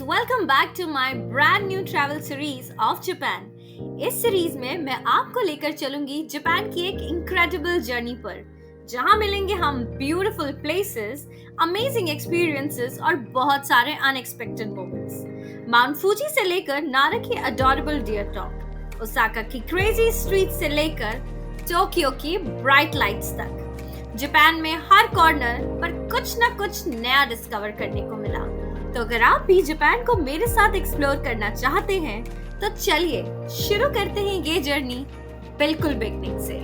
Welcome back to my brand new travel series of Japan. इस series में मैं आपको लेकर चलूंगी जापान की एक इनक्रेडिबल जर्नी पर, जहां मिलेंगे हम ब्यूटीफुल प्लेसेस, अमेजिंग एक्सपीरियंसेस और बहुत सारे अनएक्सपेक्टेड मोमेंट्स। माउंट फूजी से लेकर नारा की अडोरेबल डियर टॉप, ओसाका की क्रेजी स्ट्रीट से लेकर टोक्यो की ब्राइट लाइट्स तक, जापान में हर कॉर्नर पर कुछ न कुछ नया डिस्कवर करने को मिला। तो अगर आप भी जापान को मेरे साथ एक्सप्लोर करना चाहते हैं तो चलिए शुरू करते हैं ये जर्नी बिल्कुल बिगनिंग से।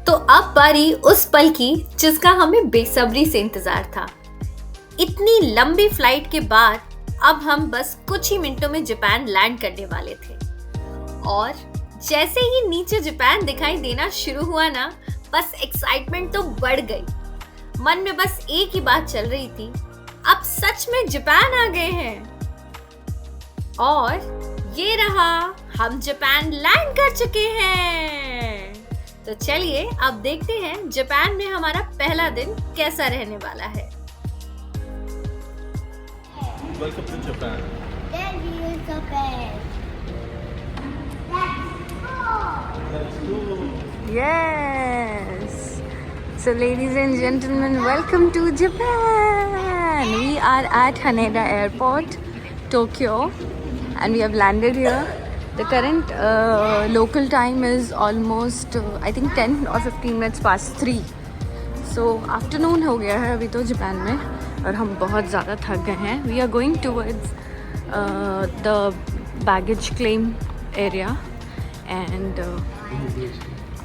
तो अब बारी उस पल की जिसका हमें बेसब्री से इंतजार था। इतनी लंबी फ्लाइट के बाद अब हम बस कुछ ही मिनटों में जापान लैंड करने वाले थे, और जैसे ही नीचे जापान दिखाई देना शुरू हुआ ना, बस एक्साइटमेंट तो बढ़ गई। मन में बस एक ही बात चल रही थी, अब सच में जापान आ गए हैं। और ये रहा, हम जापान लैंड कर चुके हैं। तो चलिए अब देखते हैं जापान में हमारा पहला दिन कैसा रहने वाला है। Welcome to Japan. Daddy is the best. Let's go. Yes. So ladies and gentlemen, welcome to Japan. We are at Haneda Airport, Tokyo, and we have landed here. The current local time is almost I think 10 or 15 minutes past 3. So afternoon हो गया है अभी तो Japan में, और हम बहुत ज़्यादा थक गए हैं। We are going towards the baggage claim area and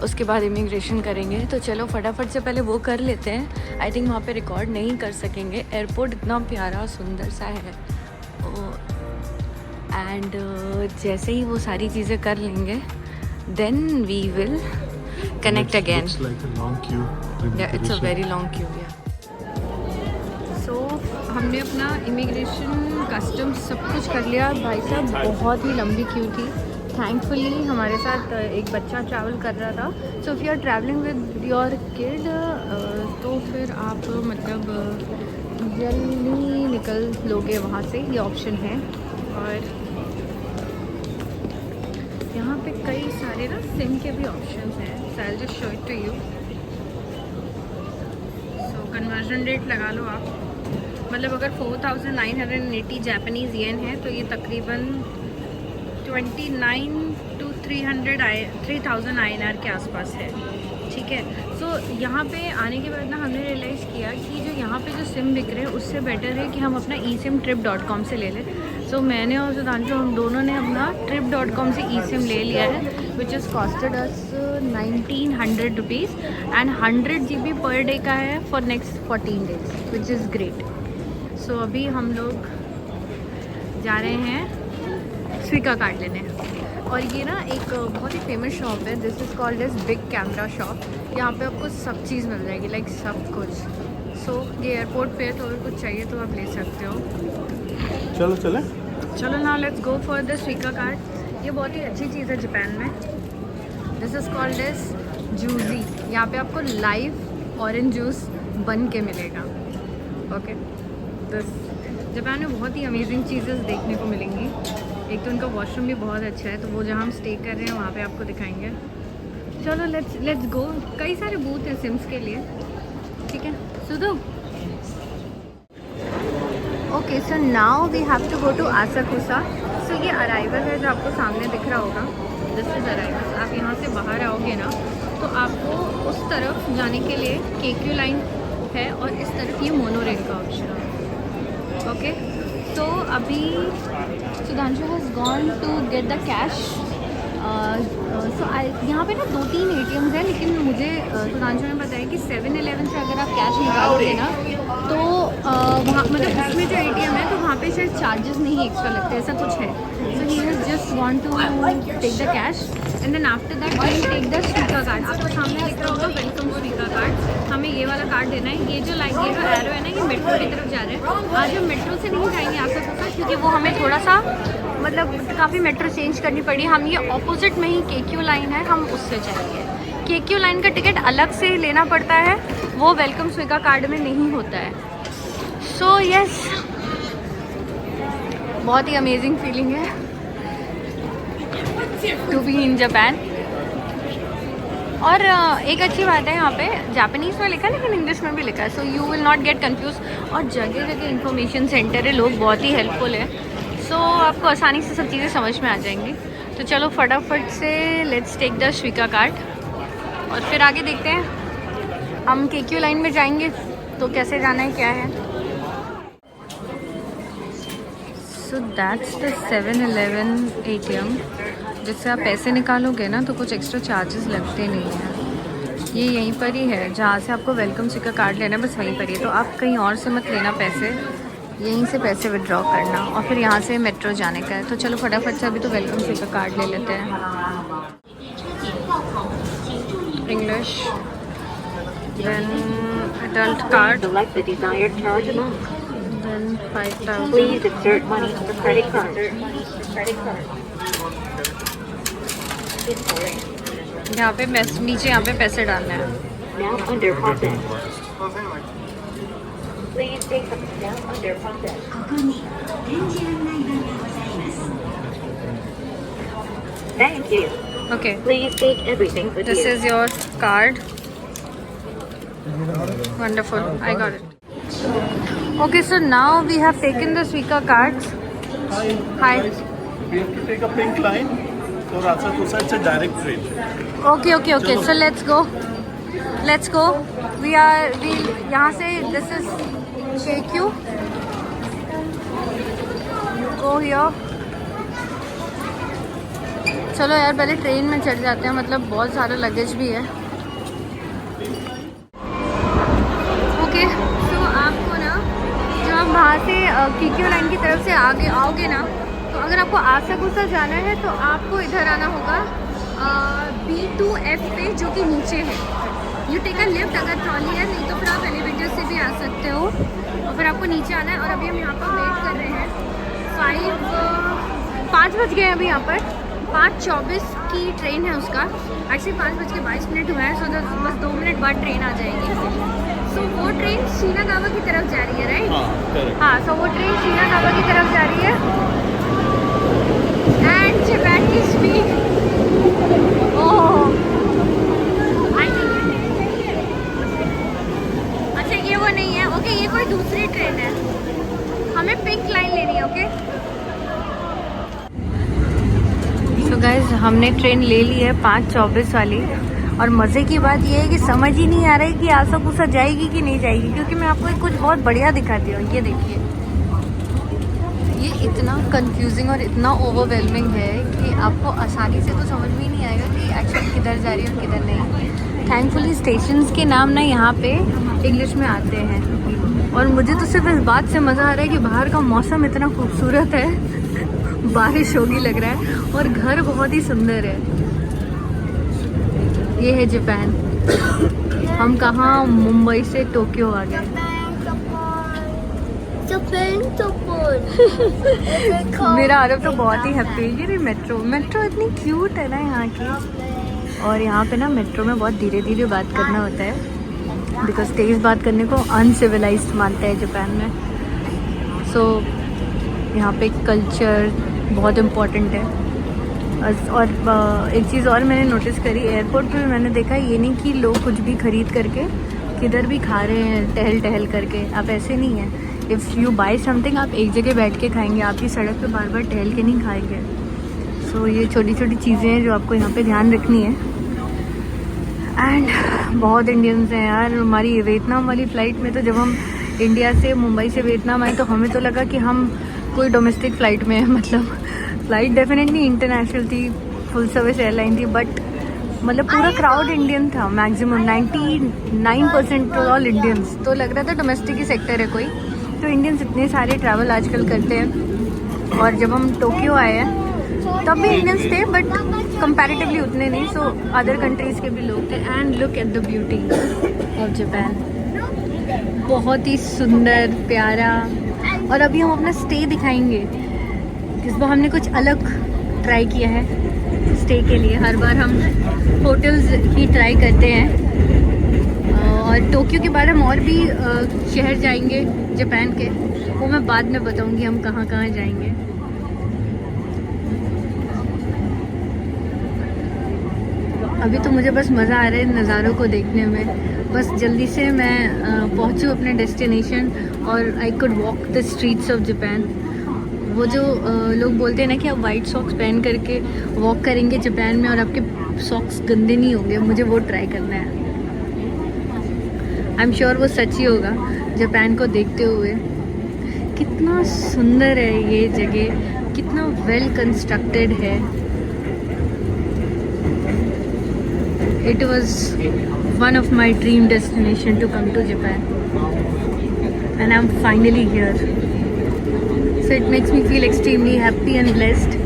उसके बाद इमिग्रेशन करेंगे। तो चलो फटाफट से पहले वो कर लेते हैं। आई थिंक वहाँ पे रिकॉर्ड नहीं कर सकेंगे, एयरपोर्ट इतना प्यारा सुंदर सा है। एंड जैसे ही वो सारी चीज़ें कर लेंगे then we will connect again. Looks like a long queue. Yeah, it's a very long queue. Yeah. So हमने अपना इमिग्रेशन कस्टम्स सब कुछ कर लिया। भाई साहब बहुत ही लंबी क्यू थी। थैंकफुली हमारे साथ एक बच्चा ट्रैवल कर रहा था। So if you are travelling with your kid तो फिर आप मतलब जल्दी निकल लोगे वहाँ से, ये ऑप्शन है। और यहाँ पे कई सारे ना सिम के भी ऑप्शंस हैं। So I will just show it to you. So conversion rate लगा लो आप, मतलब अगर 4980 जापानीज़ येन है तो ये तकरीबन 29 to 3000 INR के आसपास है। ठीक है। सो यहाँ पे आने के बाद ना हमने रियलाइज़ किया कि जो यहाँ पे जो सिम बिक रहे हैं उससे बेटर है कि हम अपना eSIMtrip.com से ले लें। सो मैंने और सुधांशु हम दोनों ने अपना trip.com से eSIM ले लिया है, which is costed us 1900 rupees and 100 GB per day का है for next 14 days, which is great. So अभी हम लोग जा रहे हैं स्विका कार्ड लेने, और ये ना एक बहुत ही फेमस शॉप है। This is called as Bic Camera shop. यहाँ पे आपको सब चीज़ मिल जाएगी, लाइक सब कुछ। सो ये एयरपोर्ट पे है तो अगर कुछ चाहिए तो आप ले सकते हो। चलो चले। चलो ना let's go for the Suica card. ये बहुत ही अच्छी चीज़ है जापान में। दिस इज़ कॉल्ड एज जूजी। यहाँ पे आपको लाइव ऑरेंज जूस बन के मिलेगा। ओके। जापान में बहुत ही अमेजिंग चीज़ें देखने को मिलेंगी। एक तो उनका वॉशरूम भी बहुत अच्छा है, तो वो जहाँ हम स्टे कर रहे हैं वहाँ पे आपको दिखाएंगे। चलो लेट्स गो। कई सारे बूथ हैं सिम्स के लिए। ठीक है Sudho. Okay, so now we have to go to Asakusa. सो ये अराइवल है जो आपको सामने दिख रहा होगा। This is arrival. आप यहाँ से बाहर आओगे ना तो आपको उस तरफ जाने के लिए केक्यू लाइन है, और इस तरफ ये मोनोरेल का ऑप्शन है। ओके। तो अभी Sudhanshu has gone to get the cash. So यहाँ पे ना 2-3 ATMs हैं, लेकिन मुझे सुधांशु ने बताया कि 7-Eleven से अगर आप कैश निकालोगे ना तो वहाँ मतलब उसमें जो ATM है तो वहाँ पे शायद चार्जेस नहीं एक्स्ट्रा लगते, ऐसा कुछ है। So he has just want to take the cash and then after that we take the Suica card. आपको सामने दिख रहा होगा वेलकम स्विका कार्ड। हमें ये वाला कार्ड देना है। ये जो एरो है ना, ये मेट्रो की तरफ जा रहे हैं। आज हम मेट्रो से नहीं जाएंगे आसाकुसा, क्योंकि वो हमें थोड़ा सा मतलब काफ़ी मेट्रो चेंज करनी पड़ी। हम ये ऑपोजिट में ही केक्यू लाइन है, हम उससे जाएंगे। KQ लाइन का टिकट अलग से लेना पड़ता है, वो वेलकम स्विका कार्ड में नहीं होता है। सो यस, बहुत ही अमेजिंग फीलिंग है टू बी इन जापान। और एक अच्छी बात है, यहाँ पे जापानीज़ में लिखा है लेकिन इंग्लिश में भी लिखा है, so you will not get confuse. और जगह जगह इन्फॉर्मेशन सेंटर है, लोग बहुत ही हेल्पफुल है, सो आपको आसानी से सब चीज़ें समझ में आ जाएंगी। तो चलो फटाफट से let's take the Suica card और फिर आगे देखते हैं। हम KQ लाइन में जाएंगे तो कैसे जाना है, क्या है। So that's the 7-Eleven ATM, जिससे आप पैसे निकालोगे ना तो कुछ एक्स्ट्रा चार्जेस लगते नहीं हैं। ये यहीं पर ही है जहाँ से आपको वेलकम स्विका कार्ड लेना है, बस वहीं पर ही है। तो आप कहीं और से मत लेना पैसे, यहीं से पैसे विड्रॉ करना और फिर यहाँ से मेट्रो जाने का है। तो चलो फटाफट से अभी तो वेलकम स्विका कार्ड ले लेते हैं। English, then adult card, Select the desired charge amount. Then 5000। Please insert money on the credit card. यहाँ पे नीचे यहाँ पे पैसे डालने हैं। Now under process. Please take the now under process. Thank you. Okay, Please take everything with this you. Is your card. Wonderful, I got it. Okay, so now we have taken the Suica cards. Hi. We have to take a pink line for Asakusa. It's a direct train. Okay. So let's go. We यहाँ से this is KQ. You go here. चलो यार पहले train में चढ़ जाते हैं, मतलब बहुत सारा लगेज भी है। ओके, तो आपको ना जब आप वहाँ से KQ लाइन की तरफ से आगे आओगे ना, तो अगर आपको आसाकुसा जाना है तो आपको इधर आना होगा B2F पे, जो कि नीचे है। यू टेक अ लिफ्ट अगर ट्रॉली है, नहीं तो फिर आप एलिवेटर से भी आ सकते हो और फिर आपको नीचे आना है। और अभी हम यहाँ पर वेट कर रहे हैं, 5 बज गए हैं अभी यहाँ पर। 5:24 की ट्रेन है उसका, एक्चुअली 5:22 हुआ है, सो बस 2 मिनट बाद ट्रेन आ जाएगी। सो वो ट्रेन शिनागावा की तरफ जा रही है, राइट? हाँ, सो वो ट्रेन शिनागावा की तरफ जा रही है। एंड जापान की स्पीड, ओह आई थिंक, अच्छा ये वो नहीं है, ओके ये कोई दूसरी ट्रेन है, हमें पिंक लाइन लेनी है। ओके तो गाइज हमने ट्रेन ले ली है 5:24 वाली, और मज़े की बात ये है कि समझ ही नहीं आ रहा है कि आसाकुसा जाएगी कि नहीं जाएगी, क्योंकि मैं आपको कुछ बहुत बढ़िया दिखाती हूँ। ये देखिए, ये इतना कंफ्यूजिंग और इतना ओवरवेलमिंग है कि आपको आसानी से तो समझ में ही नहीं आएगा कि एक्चुअली किधर जा रही है और किधर नहीं। थैंकफुली स्टेशंस के नाम ना यहाँ पे इंग्लिश में आते हैं, और मुझे तो सिर्फ इस बात से मज़ा आ रहा है कि बाहर का मौसम इतना खूबसूरत है, बारिश होगी लग रहा है, और घर बहुत ही सुंदर है। ये है जापान। हम कहाँ, मुंबई से टोक्यो आ गए। मेरा आरव तो बहुत ही हैप्पी है। ये मेट्रो इतनी क्यूट है ना यहाँ की, और यहाँ पे ना मेट्रो में बहुत धीरे धीरे बात करना होता है, बिकॉज तेज़ बात करने को अनसिविलाइज्ड मानते हैं जापान में। सो यहाँ पे कल्चर बहुत इम्पोर्टेंट है। और एक चीज़ और मैंने नोटिस करी, एयरपोर्ट पे भी मैंने देखा, ये नहीं कि लोग कुछ भी ख़रीद करके किधर भी खा रहे हैं टहल करके। आप ऐसे नहीं है, इफ़ यू बाय समथिंग आप एक जगह बैठ के खाएंगे, आपकी सड़क पे बार बार टहल के नहीं खाएंगे। सो ये छोटी छोटी चीज़ें हैं जो आपको यहाँ पे ध्यान रखनी है। एंड बहुत इंडियंस हैं यार। हमारी वियतनाम वाली फ़्लाइट में तो जब हम इंडिया से मुंबई से वियतनाम आए तो हमें तो लगा कि हम कोई डोमेस्टिक फ़्लाइट में है, मतलब फ़्लाइट डेफिनेटली इंटरनेशनल थी, फुल सर्विस एयरलाइन थी, बट मतलब पूरा क्राउड इंडियन था, मैक्सिमम 99% ऑल इंडियंस। तो लग रहा था डोमेस्टिक ही सेक्टर है कोई। तो इंडियंस इतने सारे ट्रैवल आजकल करते हैं, और जब हम टोक्यो आए हैं तब भी इंडियंस थे, बट कंपैरेटिवली उतने नहीं। सो अदर कंट्रीज़ के भी लोग थे। And look at the beauty of Japan, बहुत ही सुंदर प्यारा। और अभी हम अपना स्टे दिखाएंगे, इस बार हमने कुछ अलग ट्राई किया है। स्टे के लिए। हर बार हम होटल्स ही ट्राई करते हैं। और टोक्यो के बाद हम और भी शहर जाएंगे जापान के, वो मैं बाद में बताऊंगी हम कहाँ कहाँ जाएंगे। अभी तो मुझे बस मज़ा आ रहा है नज़ारों को देखने में। बस जल्दी से मैं पहुंचूं अपने डेस्टिनेशन और I could walk the streets of Japan. वो जो लोग बोलते हैं ना कि आप वाइट सॉक्स पहन करके वॉक करेंगे जापान में और आपके सॉक्स गंदे नहीं होंगे, मुझे वो ट्राई करना है। आई एम श्योर वो सच ही होगा जापान को देखते हुए। कितना सुंदर है ये जगह, कितना वेल कंस्ट्रक्टेड है। It was one of my dream destination to come to Japan, and I'm finally here. So it makes me feel extremely happy and blessed.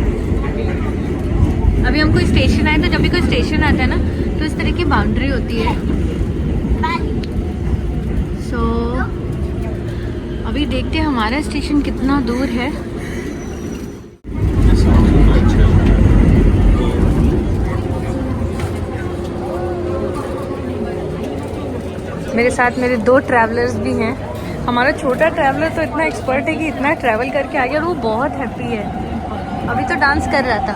अभी हम कोई स्टेशन आए, तो जब भी कोई स्टेशन आता है ना तो इस तरह की बाउंड्री होती है। So अभी देखते हैं हमारा स्टेशन कितना दूर है। मेरे साथ मेरे 2 ट्रैवलर्स भी हैं। हमारा छोटा ट्रैवलर तो इतना एक्सपर्ट है कि इतना ट्रैवल करके आ गया और वो बहुत हैप्पी है। अभी तो डांस कर रहा था।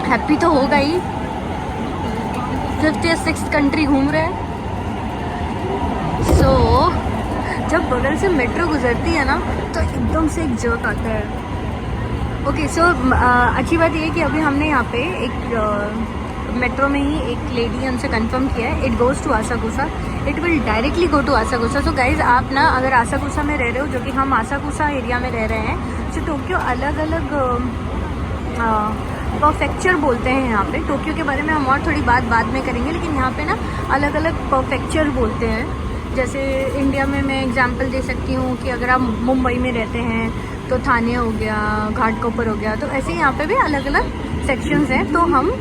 हैप्पी तो होगा ही, 5th या 6th कंट्री घूम रहे हैं। सो जब बगल से मेट्रो गुजरती है ना तो एकदम से एक जर्क आता है। ओके, सो अच्छी बात ये है कि अभी हमने यहाँ पे एक मेट्रो में ही एक लेडी ने हमसे कंफर्म किया है, it goes to Asakusa, it will directly go to Asakusa. So guys, आप ना अगर आसाकुसा में रह रहे हो, जो कि हम आसाकुसा एरिया में रह रहे हैं, तो टोक्यो अलग अलग परफेक्चर बोलते हैं यहाँ पे। टोक्यो के बारे में हम और थोड़ी बात बाद में करेंगे, लेकिन यहाँ पे ना अलग अलग परफेक्चर बोलते हैं। जैसे इंडिया में मैं एग्जांपल दे सकती हूँ कि अगर आप मुंबई में रहते हैं तो थाने हो गया, घाटकोपर हो गया, तो ऐसे यहाँ पे भी अलग अलग सेक्शंस हैं। तो हम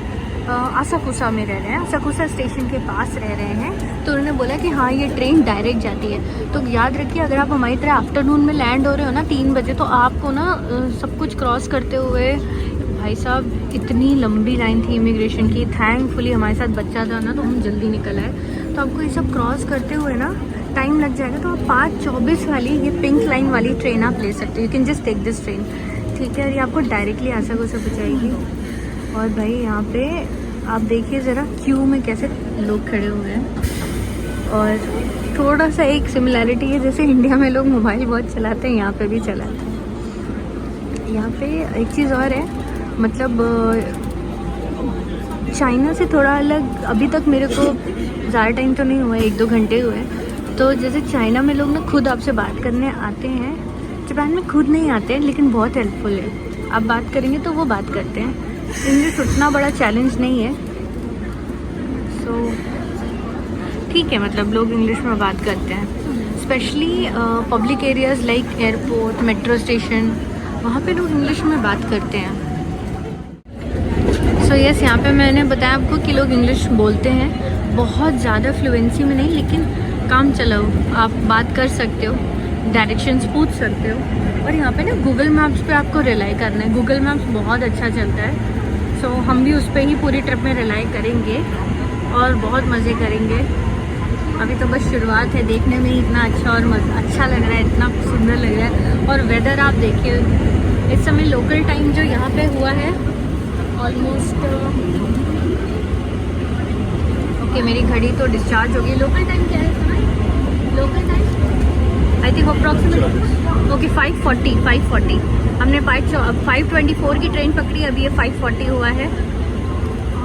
आसाकुसा में रह रहे हैं, आसाकुसा स्टेशन के पास रह रहे हैं। तो उन्होंने बोला कि हाँ ये ट्रेन डायरेक्ट जाती है। तो याद रखिए, अगर आप हमारी तरह आफ्टरनून में लैंड हो रहे हो ना 3 बजे, तो आपको ना सब कुछ क्रॉस करते हुए, भाई साहब इतनी लंबी लाइन थी इमिग्रेशन की। थैंकफुली हमारे साथ बच्चा था ना, तो हम जल्दी निकल आए। तो आपको ये सब क्रॉस करते हुए ना टाइम लग जाएगा। तो आप 5:24 वाली ये पिंक लाइन वाली ट्रेन आप ले सकते हो। You can just take this train, ठीक है। और ये आपको डायरेक्टली आसाकुसा पहुँचाएगी। और भाई यहाँ पे आप देखिए ज़रा क्यू में कैसे लोग खड़े हुए हैं। और थोड़ा सा एक सिमिलैरिटी है, जैसे इंडिया में लोग मोबाइल बहुत चलाते हैं, यहाँ पे भी चलाते हैं। यहाँ पे एक चीज़ और है, मतलब चाइना से थोड़ा अलग अभी तक मेरे को ज़्यादा टाइम तो नहीं हुआ, 1-2 घंटे हुए। तो जैसे चाइना में लोग ना खुद आपसे बात करने आते हैं, जापान में खुद नहीं आते हैं, लेकिन बहुत हेल्पफुल है। आप बात करेंगे तो वो बात करते हैं। इंग्लिश उतना बड़ा चैलेंज नहीं है। सो ठीक है, मतलब लोग इंग्लिश में बात करते हैं। Specially public areas like airport, metro station, वहाँ पे लोग इंग्लिश में बात करते हैं। सो यस, यहाँ पे मैंने बताया आपको कि लोग इंग्लिश बोलते हैं, बहुत ज़्यादा फ्लुएंसी में नहीं, लेकिन काम चलाओ, आप बात कर सकते हो, डायरेक्शंस पूछ सकते हो। और यहाँ पे ना गूगल मैप्स पे आपको रिलाई करना है। गूगल मैप्स बहुत अच्छा चलता है। सो हम भी उस पर ही पूरी ट्रिप में रिलाई करेंगे और बहुत मज़े करेंगे। अभी तो बस शुरुआत है, देखने में ही इतना अच्छा और अच्छा लग रहा है, इतना सुंदर लग रहा है। और वेदर आप देखिए, इस समय लोकल टाइम जो यहाँ पे हुआ है ऑलमोस्ट ओके, मेरी घड़ी तो डिस्चार्ज हो गई। लोकल टाइम क्या है समय? Local time I think approximately okay 5:40। हमने 5:24 की ट्रेन पकड़ी, अभी ये 5:40 हुआ है।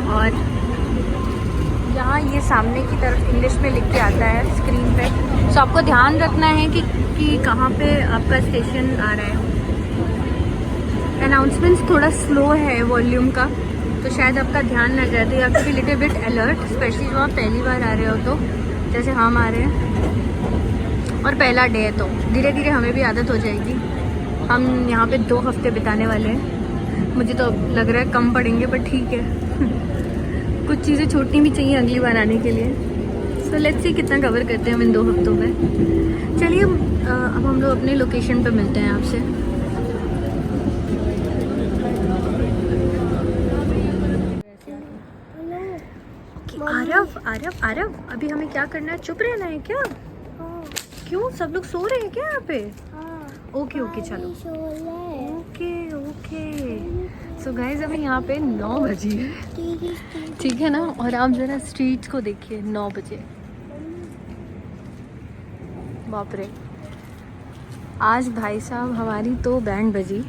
और यहाँ ये सामने की तरफ इंग्लिश में लिख के आता है स्क्रीन पे। सो आपको ध्यान रखना है कि कहाँ पे आपका स्टेशन आ रहा है। अनाउंसमेंट्स थोड़ा स्लो है वॉल्यूम का, तो शायद आपका ना जाए, तो you have to be little bit alert, specially जो आप पहली बार आ रहे हो, तो जैसे हम आ रहे हैं और पहला डे है, तो धीरे धीरे हमें भी आदत हो जाएगी। हम यहाँ पे 2 हफ्ते बिताने वाले हैं। मुझे तो लग रहा है कम पड़ेंगे, पर ठीक है कुछ चीज़ें छूटनी भी चाहिए अगली बार आने के लिए। सो लेट्स सी कितना कवर करते हैं हम इन 2 हफ्तों में। चलिए अब हम लोग अपने लोकेशन पे मिलते हैं आपसे। आरव आरव आरव, अभी हमें क्या करना है? चुप रहना है क्या? क्यों, सब लोग सो रहे हैं क्या यहाँ पे? ओके ओके चलो, ओके ओके। सो गाइज अभी यहाँ पे 9 बजे है, ठीक है ना? और आप जरा स्ट्रीट को देखिए, 9 बजे, बाप रे। आज भाई साहब हमारी तो बैंड बजी।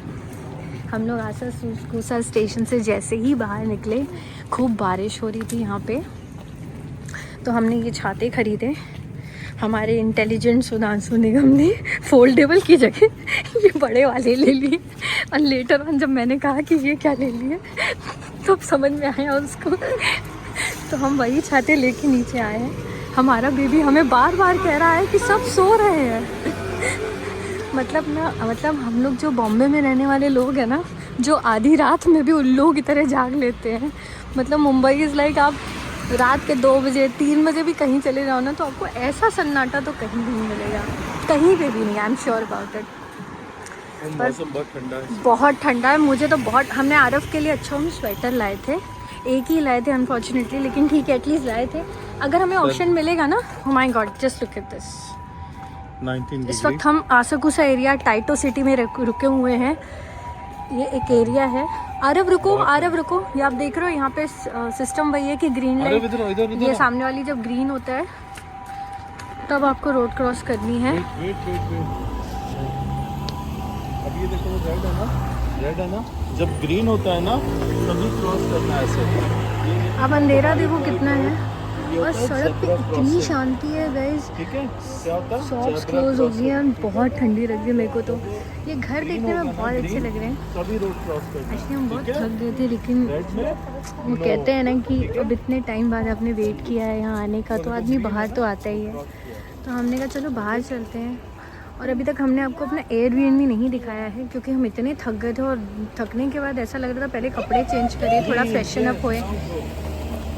हम लोग आसाकुसा स्टेशन से जैसे ही बाहर निकले, खूब बारिश हो रही थी यहाँ पे, तो हमने ये छाते खरीदे। हमारे इंटेलिजेंट सुधांशु निगम ने फोल्डेबल की जगह ये बड़े वाले ले लिए, और लेटर ऑन जब मैंने कहा कि ये क्या ले लिए तो समझ में आया उसको, तो हम वही छाते लेके नीचे आए हैं। हमारा बेबी हमें बार बार कह रहा है कि सब सो रहे हैं। मतलब हम लोग जो बॉम्बे में रहने वाले लोग हैं ना, जो आधी रात में भी उल्लू की तरह जाग लेते हैं। मतलब मुंबई इज़ लाइक, आप रात के 2 बजे 3 बजे भी कहीं चले जाओ ना, तो आपको ऐसा सन्नाटा तो कहीं भी नहीं मिलेगा, कहीं पे भी नहीं। आई एम श्योर अबाउट इट। पर बहुत ठंडा है, बहुत ठंडा है। मुझे तो बहुत, हमने आरव के लिए अच्छा हम स्वेटर लाए थे, एक ही लाए थे अनफॉर्चुनेटली, लेकिन ठीक है एटलीस्ट लाए थे। अगर हमें ऑप्शन मिलेगा ना, oh my God, just look at this. 19 इस वक्त हम आसाकुसा एरिया टाइटो सिटी में रुके हुए हैं। ये एक एरिया है। आरव रुको, आरव रुको, ये आप देख रहे हो यहाँ पे सिस्टम वही है कि ग्रीन लाइट, ये सामने वाली जब ग्रीन होता है तब आपको रोड क्रॉस करनी है। वेट अब ये देखो, रेड है ना, रेड है ना, जब ग्रीन होता है ना तभी क्रॉस करना है ऐसे। अब अंधेरा देखो कितना है, ये और होता है सड़क पे zebra इतनी crossing। शांति है गाइज। ठीक है, क्या होता है? शॉप्स Zebra क्लोज हो crossing। गई हैं, बहुत ठंडी लग रही है मेरे को तो। ये घर Green देखने में होगा ना, बहुत अच्छे green, लग रहे हैं। तभी रोड क्रॉस करना है। एक्चुअली हम बहुत ठीक है? थक गए थे, लेकिन रेड में वो कहते हैं ना कि अब इतने टाइम बाद आपने वेट किया है यहाँ आने का, तो आदमी बाहर तो आता ही है। तो हमने कहा चलो बाहर चलते हैं। और अभी तक हमने आपको अपना एयरबीएनबी नहीं दिखाया है, क्योंकि हम इतने थक गए थे, और थकने के बाद ऐसा लग रहा था पहले कपड़े चेंज करें, थोड़ा फ्रेशन अप होए,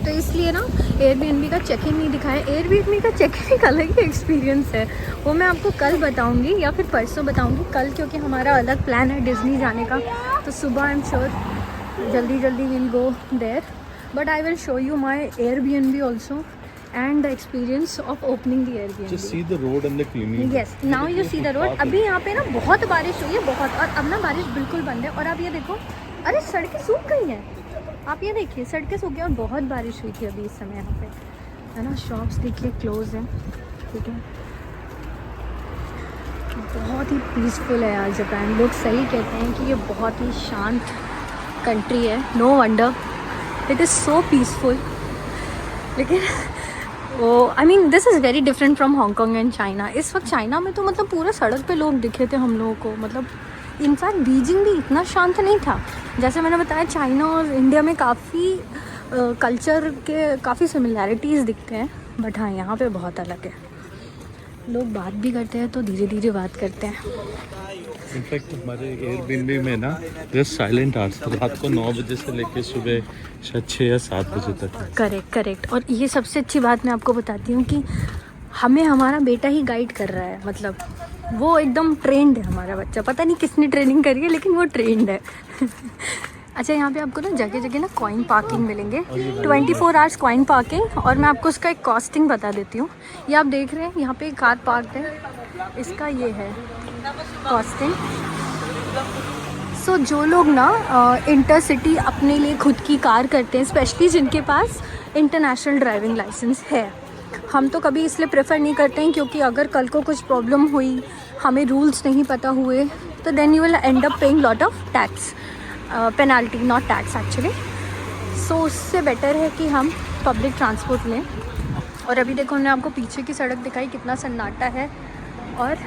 तो इसलिए ना एयरबीएनबी का चेक इन नहीं दिखाया। एयरबीएनबी का चेक इन एक अलग ही एक्सपीरियंस है, वो मैं आपको कल बताऊंगी या फिर परसों बताऊंगी। कल क्योंकि हमारा अलग प्लान है डिज्नी जाने का, तो सुबह आई एम श्योर जल्दी will go there, but I will show you my Airbnb also and the experience of opening the Airbnb. Just see the road and the cleaning. Yes, now you see the road. अभी यहाँ पे ना बहुत बारिश हुई है, बहुत, और अब ना बारिश बिल्कुल बंद है। और आप ये देखो, अरे सड़कें सूख गई हैं, आप ये देखिए सड़कें सूख गई, और बहुत बारिश हुई थी अभी इस समय यहाँ पे, है ना। शॉप्स देखिए क्लोज हैं, ठीक है। बहुत ही पीसफुल है यार जापान। लोग सही कहते हैं कि ये बहुत ही शांत कंट्री है। No wonder it is so peaceful. लेकिन वो I mean this is very different from Hong Kong and China. इस वक्त चाइना में तो मतलब पूरे सड़क पे लोग दिखे थे हम लोगों को। मतलब इनफैक्ट बीजिंग भी इतना शांत नहीं था। जैसे मैंने बताया, चाइना और इंडिया में काफ़ी कल्चर के काफ़ी सिमिलैरिटीज़ दिखते हैं, बट हाँ यहाँ पे बहुत अलग है। लोग बात भी करते हैं तो धीरे धीरे बात करते हैं। इनफैक्ट हमारे एयरबीएनबी में ना जस्ट साइलेंट आवर्स रात को 9 बजे से लेकर सुबह शायद 6 या 7 बजे तक है। करेक्ट। और ये सबसे अच्छी बात मैं आपको बताती हूँ कि हमें हमारा बेटा ही गाइड कर रहा है। मतलब वो एकदम ट्रेंड है हमारा बच्चा। पता नहीं किसने ट्रेनिंग करी है, लेकिन वो ट्रेंड है। अच्छा, यहाँ पे आपको ना जगह जगह ना कॉइन पार्किंग मिलेंगे, 24 आवर्स कॉइन पार्किंग। और मैं आपको उसका एक कॉस्टिंग बता देती हूँ। ये आप देख रहे हैं यहाँ पे एक कार पार्क है, इसका ये है कॉस्टिंग। सो जो लोग ना इंटरसिटी अपने लिए खुद की कार करते हैं, स्पेशली जिनके पास इंटरनेशनल ड्राइविंग लाइसेंस है, हम तो कभी इसलिए प्रेफर नहीं करते हैं, क्योंकि अगर कल को कुछ प्रॉब्लम हुई, हमें रूल्स नहीं पता हुए, तो then you will end up paying lot of tax, penalty, not tax actually. So उससे बेटर है कि हम पब्लिक ट्रांसपोर्ट लें। और अभी देखो, हमने आपको पीछे की सड़क दिखाई, कितना सन्नाटा है। और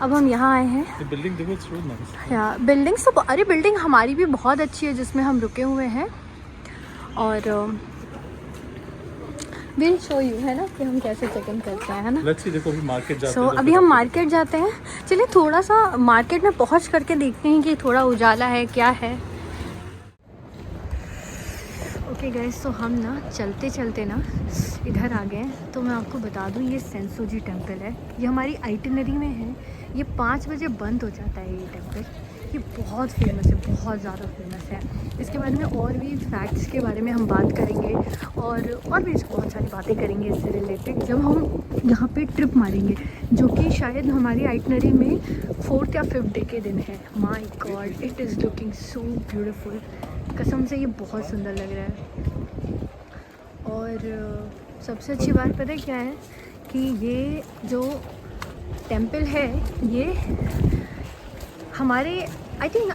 अब हम यहाँ आए हैं। बिल्डिंग देखो, इट्स रियली नाइस। या बिल्डिंग्स तो, अरे बिल्डिंग हमारी भी बहुत अच्छी है जिसमें हम रुके हुए हैं। और विल शो यू, है ना, कि हम कैसे चेक इन करते हैं, है ना। लेट्स सी, देखो अभी मार्केट जाते हैं। अभी हम मार्केट जाते हैं। चलिए थोड़ा सा मार्केट में पहुंच करके देखते हैं कि थोड़ा उजाला है क्या है। ओके गाइस, तो हम ना चलते चलते ना इधर आ गए। तो मैं आपको बता दूं, ये सेंसोजी टेम्पल है। ये हमारी आइटिनरी में है। ये 5 बजे बंद हो जाता है ये टेम्पल। ये बहुत फेमस है, बहुत ज़्यादा फेमस है। इसके बारे में और भी फैक्ट्स के बारे में हम बात करेंगे और भी बहुत सारी बातें करेंगे इससे रिलेटेड जब हम यहाँ पे ट्रिप मारेंगे, जो कि शायद हमारी आइटनरी में 4th या 5th डे के दिन है। My God, it is looking so beautiful. कसम से ये बहुत सुंदर लग रहा है। और सबसे अच्छी बात पता है क्या है कि ये जो टेम्पल है ये हमारे आई थिंक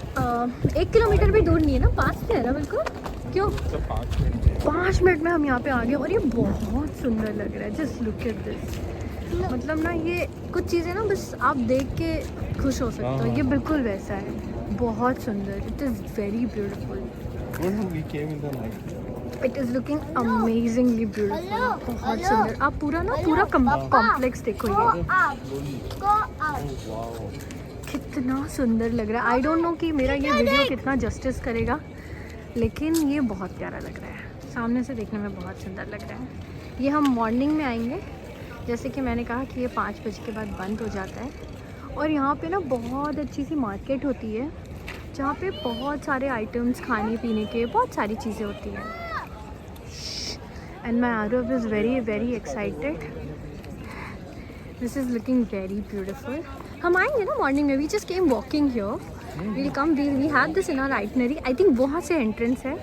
1 किलोमीटर भी दूर नहीं है ना, पास में है ना बिल्कुल। क्यों 5 मिनट में हम यहाँ पे आ गए और ये बहुत सुंदर लग रहा है। Just look at this. मतलब ना ये कुछ चीज़ें ना बस आप देख के खुश हो सकते हो। ये बिल्कुल वैसा है, बहुत सुंदर। It is very beautiful. It is looking amazingly beautiful, बहुत सुंदर। आप पूरा कॉम्प्लेक्स देखो, ये कितना सुंदर लग रहा है। आई डोंट नो कि मेरा ये वीडियो कितना जस्टिस करेगा, लेकिन ये बहुत प्यारा लग रहा है। सामने से देखने में बहुत सुंदर लग रहा है। ये हम मॉर्निंग में आएंगे, जैसे कि मैंने कहा कि ये 5 बजे के बाद बंद हो जाता है। और यहाँ पे ना बहुत अच्छी सी मार्केट होती है जहाँ पे बहुत सारे आइटम्स खाने पीने के, बहुत सारी चीज़ें होती हैं। And my Aarav is very very excited. This is looking very beautiful. हम आएंगे ना मॉर्निंग में। We just came walking here. We'll come, we have this in our itinerary. I think वहाँ से एंट्रेंस है।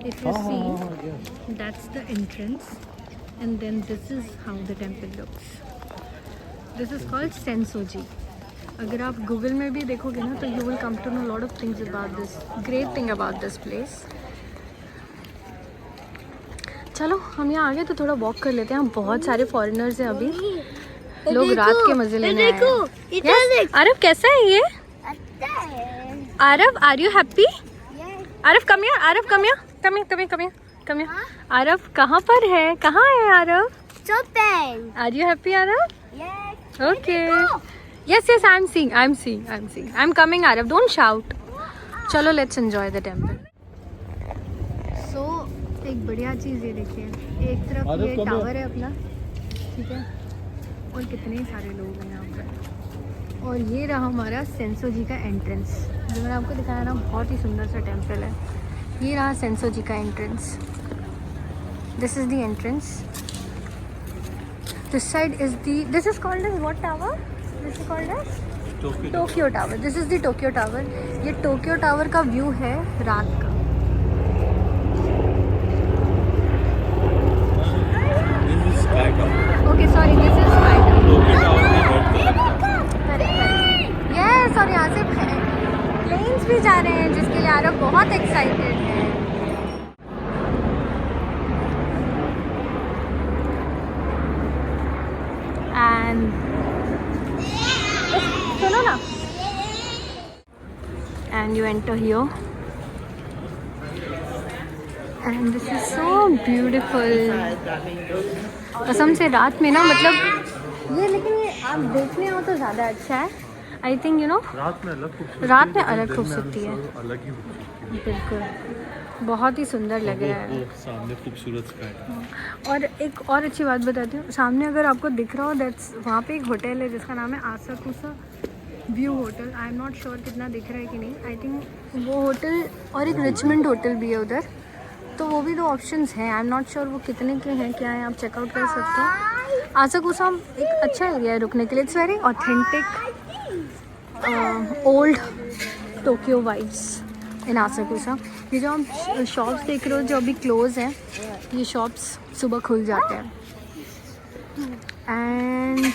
If you see, that's the entrance and then this is how the temple looks. This is called Sensoji. अगर आप Google में भी देखोगे ना तो you will come to know lot of things about this, great thing about this place. चलो हम यहाँ आ गए तो थोड़ा वॉक कर लेते हैं। हम बहुत सारे फॉरेनर्स हैं अभी, लोग रात के मजे लेने आए हैं। Yes? आरव कैसा है ये? Aarav are you happy? Aarav come here, Aarav come here, come here, come here, come here, come here. Aarav कहाँ पर है? कहाँ है Aarav? Are you happy Aarav? Okay, yes yes, I am seeing, I am coming Aarav, don't shout. चलो let's enjoy the temple. So एक बढ़िया चीज़ ये देखिए, एक तरफ ये टावर है अपना, ठीक है, और कितने सारे लोग हैं यहाँ पर। और ये रहा हमारा सेंसोजी का एंट्रेंस, जो मैंने आपको दिखाया ना, बहुत ही सुंदर सा टेम्पल है। ये रहा सेंसोजी का entrance. This is the entrance. This side is the, this is called as what tower? This is called as Tokyo tower. This is the Tokyo tower. ये टोक्यो टावर का व्यू है रात का। Okay sorry, this is sky tower. Yes, और यहाँ से planes भी जा रहे हैं, जिसके लिए आरव बहुत एक्साइटेड है। एंड सुनो ना, and you enter here and this is so beautiful. कसम से रात में ना, मतलब ये, लेकिन ये आप देखने हो तो ज़्यादा अच्छा है। आई थिंक यू नो, रात में अलग खूबसूरती है, अलग ही खूबसूरती है। बिल्कुल, बहुत ही सुंदर लग रहा है। सामने खूबसूरत स्काई। और एक और अच्छी बात बताती हूँ, सामने अगर आपको दिख रहा हो, दैट्स वहाँ पे एक होटल है जिसका नाम है आसाकुसा view hotel. I am not sure कितना दिख रहा है कि नहीं। आई थिंक वो होटल और एक रिचमंड होटल भी है उधर, तो वो भी 2 ऑप्शंस हैं। आई एम नॉट श्योर वो कितने के हैं, क्या है, आप चेकआउट कर सकते हो। आसाकुसा एक अच्छा एरिया है रुकने के लिए। It's very authentic old Tokyo vibes इन आसाकुसा। ये जो हम शॉप्स देख रहे हो जो अभी क्लोज हैं, ये शॉप्स सुबह खुल जाते हैं। एंड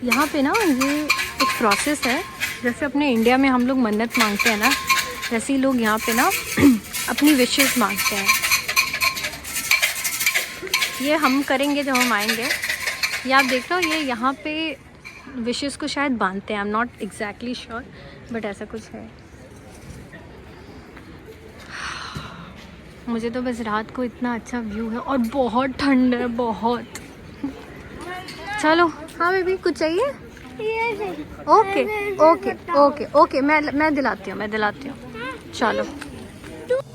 यहाँ पे ना ये एक प्रोसेस है, जैसे अपने इंडिया में हम लोग मन्नत मांगते हैं ना, वैसे ही लोग यहाँ पे ना अपनी विशेस मांगते हैं। ये हम करेंगे जब हम आएंगे। ये आप देख रहे हो, ये यहाँ पे विशेस को शायद बांधते हैं। I am not exactly sure, but ऐसा कुछ है। मुझे तो बस रात को इतना अच्छा व्यू है और बहुत ठंड है, बहुत। चलो, हाँ बेबी कुछ चाहिए? ओके ओके ओके ओके, मैं दिलाती हूँ। चलो।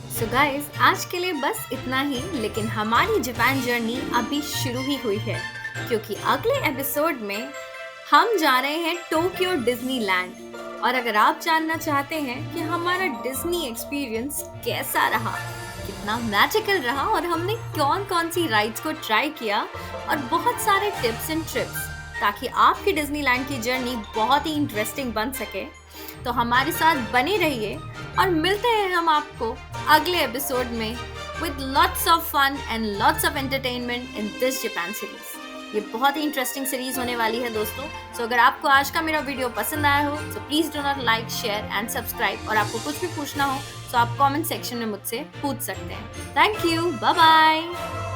सो गाइस, आज के लिए बस इतना ही, लेकिन हमारी जापान जर्नी अभी शुरू ही हुई है, क्योंकि अगले एपिसोड में हम जा रहे हैं टोक्यो डिज्नीलैंड। और अगर आप जानना चाहते हैं कि हमारा डिज्नी एक्सपीरियंस कैसा रहा, कितना मैजिकल रहा और हमने कौन कौन सी राइड्स को ट्राई किया और बहुत सारे टिप्स एंड ट्रिक्स ताकि आपकी डिज्नीलैंड की जर्नी बहुत ही इंटरेस्टिंग बन सके, तो हमारे साथ बने रहिए और मिलते हैं हम आपको अगले एपिसोड में with lots of fun and lots of entertainment in this Japan series. ये बहुत ही इंटरेस्टिंग सीरीज होने वाली है दोस्तों। सो अगर आपको आज का मेरा वीडियो पसंद आया हो तो please do not like, share and subscribe, और आपको कुछ भी पूछना हो तो आप कमेंट सेक्शन में मुझसे पूछ सकते हैं। Thank you, bye bye.